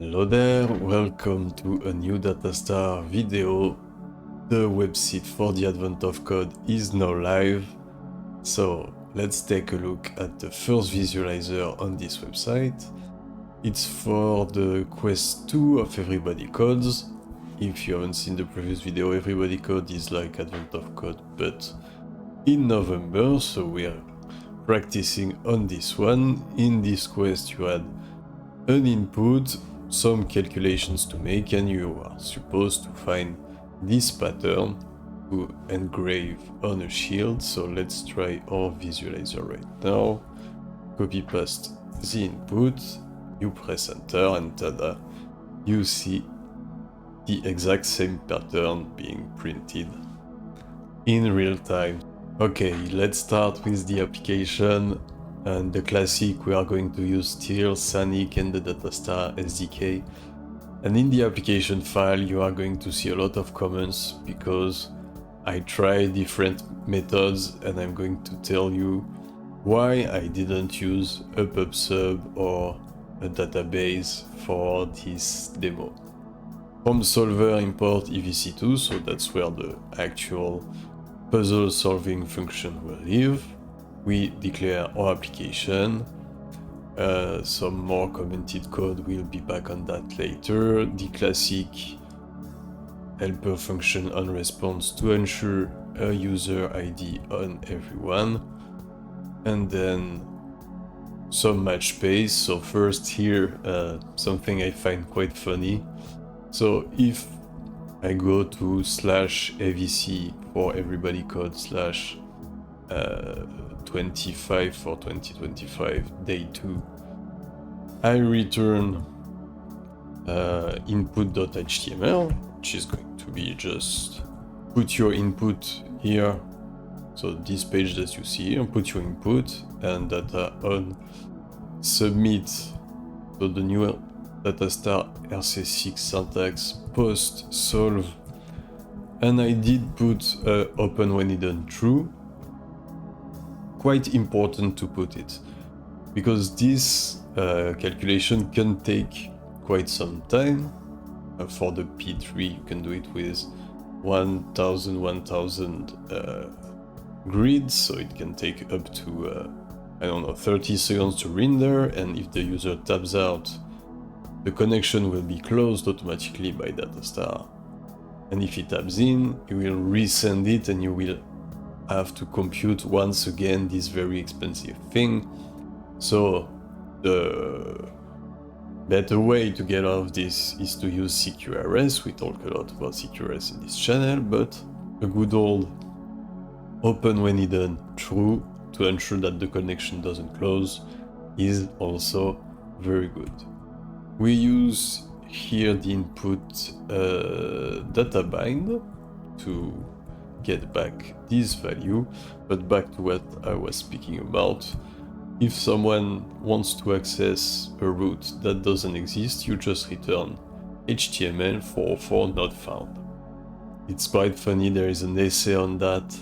Hello there, welcome to a new Datastar video. The website for the Advent of Code is now live. So let's take a look at the first visualizer on this website. It's for the Quest 2 of Everybody Codes. If you haven't seen the previous video, Everybody Code is like Advent of Code, but in November, so we're practicing on this one. In this quest you had an input, some calculations to make, and you are supposed to find this pattern to engrave on a shield. So let's try our visualizer right now. Copy paste the input, you press enter, and tada, you see the exact same pattern being printed in real time. Okay, let's start with the application. And the classic, we are going to use still Sonic and the Datastar SDK. And in the application file, you are going to see a lot of comments because I tried different methods, and I'm going to tell you why I didn't use a PubSub or a database for this demo. From solver import EVC2, so that's where the actual puzzle solving function will live. We declare our application. Some more commented code, will be back on that later. The classic helper function on response to ensure a user ID on everyone. And then some match space. So first here, something I find quite funny. So if I go to /avc for everybody code /25 for 2025 day 2, I return input.html, which is going to be just put your input here. So this page that you see here, put your input and data on submit. So the new Datastar RC6 syntax post solve, and I did put open when hidden true. Quite important to put it, because this calculation can take quite some time. For the P3 you can do it with 1000 grids, so it can take up to I don't know, 30 seconds to render, and if the user tabs out, the connection will be closed automatically by Datastar. And if he tabs in, he will resend it, and you will have to compute once again this very expensive thing. So the better way to get out of this is to use CQRS. We talk a lot about CQRS in this channel, but a good old open when hidden true to ensure that the connection doesn't close is also very good. We use here the input data bind to get back this value, but back to what I was speaking about. If someone wants to access a route that doesn't exist, you just return HTML 404 not found. It's quite funny, there is an essay on that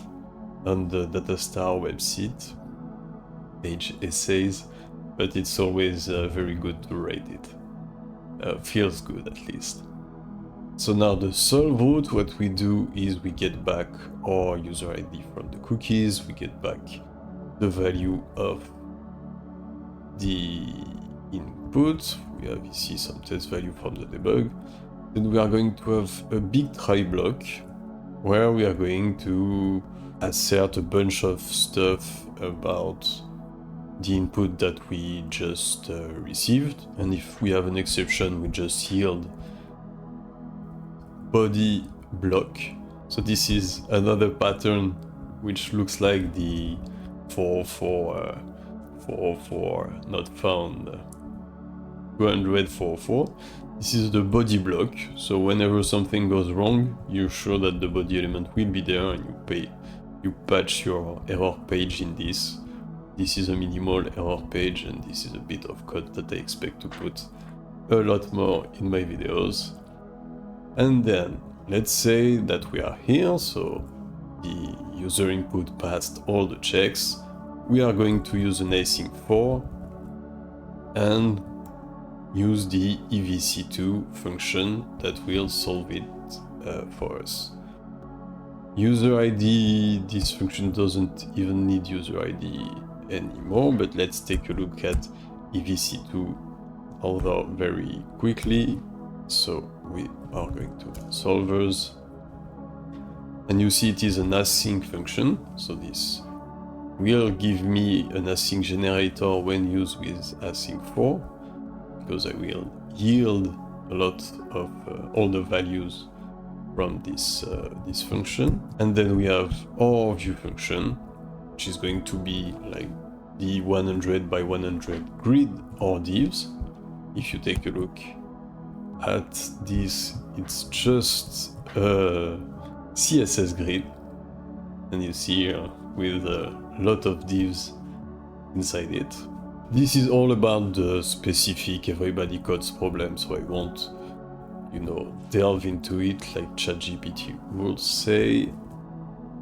on the Datastar website, page essays, but it's always very good to read it. Feels good at least. So now the solve route, what we do is we get back our user ID from the cookies, we get back the value of the input, we have ici some test value from the debug. Then we are going to have a big try block where we are going to assert a bunch of stuff about the input that we just received, and if we have an exception, we just yield body block. So this is another pattern which looks like the 404 not found 200 This is the body block. So whenever something goes wrong, you're sure that the body element will be there, and you patch your error page in this. This is a minimal error page, and this is a bit of code that I expect to put a lot more in my videos. And then let's say that we are here, so the user input passed all the checks. We are going to use an async for, and use the EVC2 function that will solve it for us. User ID, this function doesn't even need user ID anymore, but let's take a look at EVC2 although very quickly. So we are going to solvers, and you see it is an async function, so this will give me an async generator when used with async4, because I will yield a lot of all the values from this function. And then we have our view function, which is going to be like the 100 by 100 grid or divs. If you take a look at this, it's just a CSS grid, and you see here with a lot of divs inside it. This is all about the specific everybody codes problem, so I won't, delve into it like ChatGPT would say.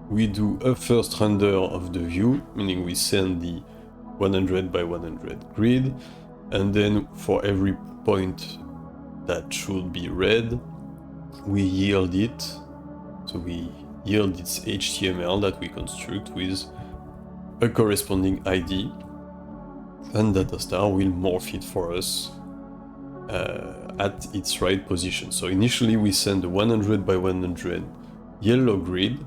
We do a first render of the view, meaning we send the 100 by 100 grid, and then for every point that should be read, we yield it. So we yield its HTML that we construct with a corresponding ID, and Datastar will morph it for us at its right position. So initially we send a 100 by 100 yellow grid.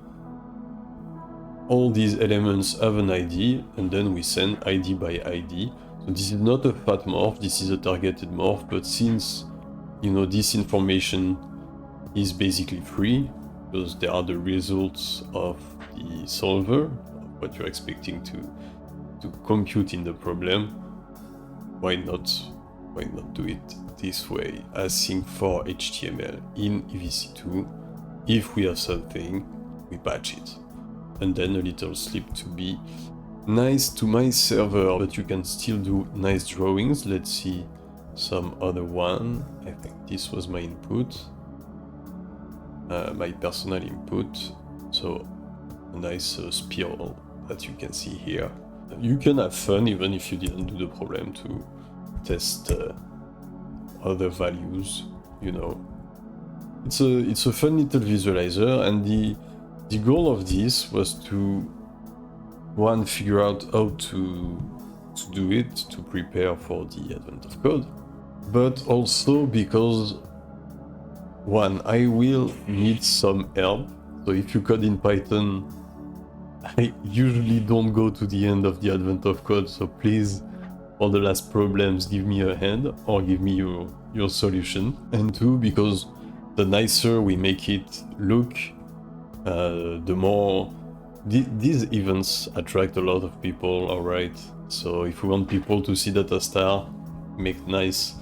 All these elements have an ID, and then we send ID by ID. So this is not a fat morph, this is a targeted morph, but since this information is basically free, because they are the results of the solver, what you're expecting to compute in the problem, why not do it this way? Async for HTML in EVC2. If we have something, we patch it. And then a little slip to be nice to my server, but you can still do nice drawings. Let's see some other one. I think this was my input, my personal input. So a nice spiral that you can see here. You can have fun even if you didn't do the problem to test other values. It's a fun little visualizer, and the goal of this was to figure out how to do it, to prepare for the advent of code, but also because I will need some help. So if you code in Python, I usually don't go to the end of the advent of code, so please, for the last problems, give me a hand or give me your solution. And two, because the nicer we make it look, the more these events attract a lot of people, alright? So if we want people to see Datastar make nice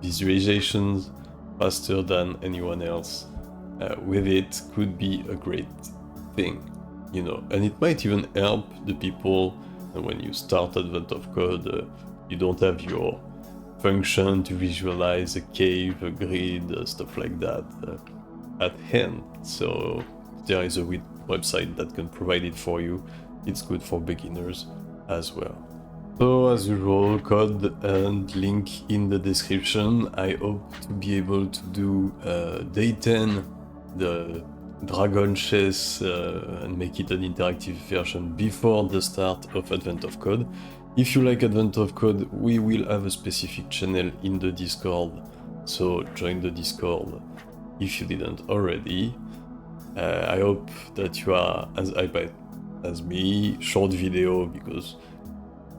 visualizations faster than anyone else, with it could be a great thing, and it might even help the people when you start advent of code, you don't have your function to visualize a cave, a grid, stuff like that at hand. So there is a website that can provide it for you. It's good for beginners as well. So as usual, code and link in the description. I hope to be able to do day 10, the Dragon Chess, and make it an interactive version before the start of Advent of Code. If you like Advent of Code, we will have a specific channel in the Discord, so join the Discord if you didn't already. I hope that you are as hyped as me. Short video, because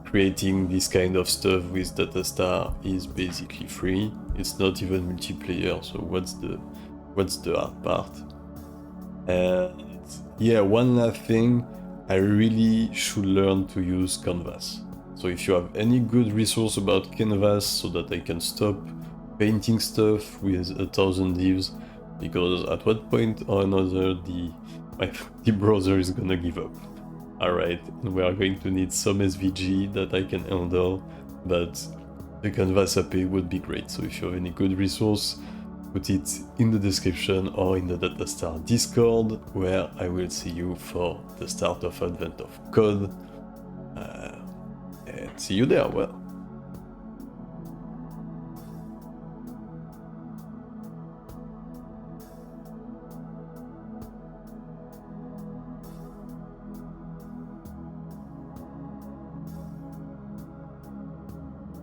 creating this kind of stuff with Datastar is basically free. It's not even multiplayer, so what's the hard part? And yeah, one last thing, I really should learn to use Canvas. So if you have any good resource about Canvas so that I can stop painting stuff with 1,000 divs, because at what point or another the browser is gonna give up. Alright, we are going to need some SVG that I can handle, but the Canvas API would be great. So if you have any good resource, put it in the description or in the Datastar Discord, where I will see you for the start of Advent of Code. And see you there. Well.